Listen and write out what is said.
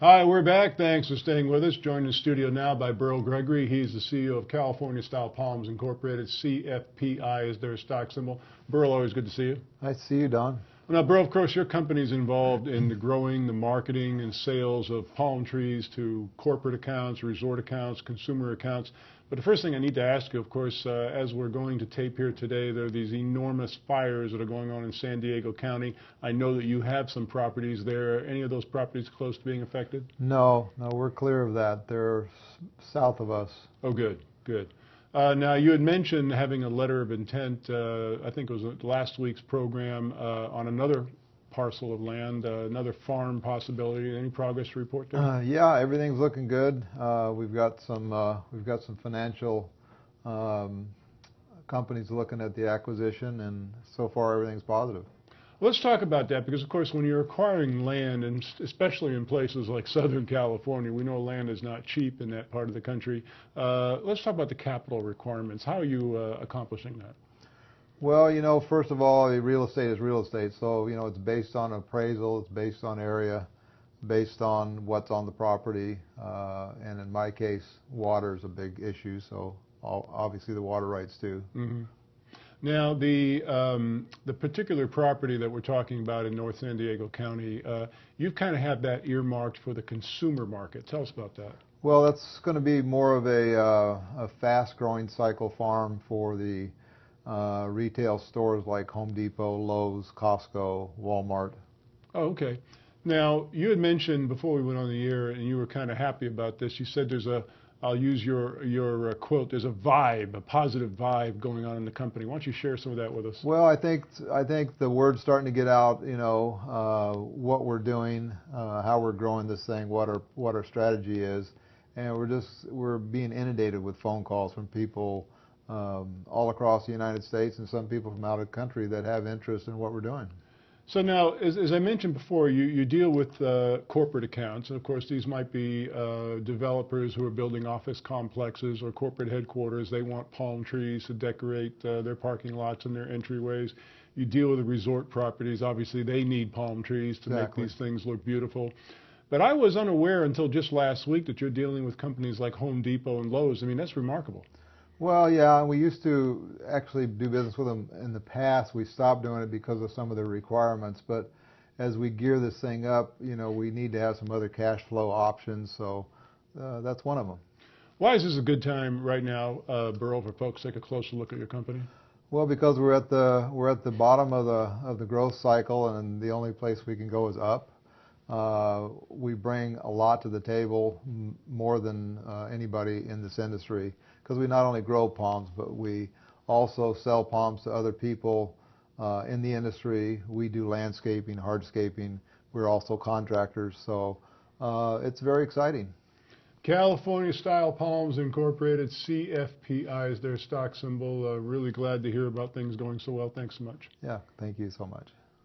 Hi, we're back. Thanks for staying with us. Joined in the studio now by Burl Gregory. He's the CEO of California Style Palms Incorporated. CFPI is their stock symbol. Burl, always good to see you. Nice to see you, Don. Now, Burl, of course, your company's involved in the growing, the marketing, and sales of palm trees to corporate accounts, resort accounts, consumer accounts. But the first thing I need to ask you, of course, as we're going to tape here today, there are these enormous fires that are going on in San Diego County. I know that you have some properties there. Are any of those properties close to being affected? No, we're clear of that. They're south of us. Oh, good, good. Now, you had mentioned having a letter of intent, I think it was last week's program, on another parcel of land, another farm possibility. Any progress to report there? Yeah, everything's looking good. We've got some financial companies looking at the acquisition, and so far everything's positive. Let's talk about that because, of course, when you're acquiring land, and especially in places like Southern California, we know land is not cheap in that part of the country. Let's talk about the capital requirements. How are you accomplishing that? Well, first of all, real estate is real estate. So, it's based on appraisal, it's based on area, based on what's on the property. And in my case, water is a big issue. So obviously the water rights too. Mm-hmm. Now, the particular property that we're talking about in North San Diego County, you've kind of had that earmarked for the consumer market. Tell us about that. Well, that's going to be more of a fast-growing cycle farm for the retail stores like Home Depot, Lowe's, Costco, Walmart. Oh, okay. Now, you had mentioned before we went on the air, and you were kind of happy about this. You said there's I'll use your quote, there's a vibe, a positive vibe going on in the company. Why don't you share some of that with us? Well, I think the word's starting to get out, what we're doing, how we're growing this thing, what our strategy is. And we're being inundated with phone calls from people all across the United States and some people from out of the country that have interest in what we're doing. So now, as I mentioned before, you deal with corporate accounts, and of course these might be developers who are building office complexes or corporate headquarters. They want palm trees to decorate their parking lots and their entryways. You deal with the resort properties. Obviously they need palm trees to make these things look beautiful. But I was unaware until just last week that you're dealing with companies like Home Depot and Lowe's. I mean, that's remarkable. Well, yeah, we used to actually do business with them in the past. We stopped doing it because of some of the requirements. But as we gear this thing up, we need to have some other cash flow options. So that's one of them. Why is this a good time right now, Burl, for folks to take a closer look at your company? Well, because we're at the bottom of the growth cycle, and the only place we can go is up. We bring a lot to the table, more than anybody in this industry, because we not only grow palms, but we also sell palms to other people in the industry. We do landscaping, hardscaping. We're also contractors, so it's very exciting. California Style Palms Incorporated, CFPI is their stock symbol. Really glad to hear about things going so well. Thanks so much. Yeah, thank you so much.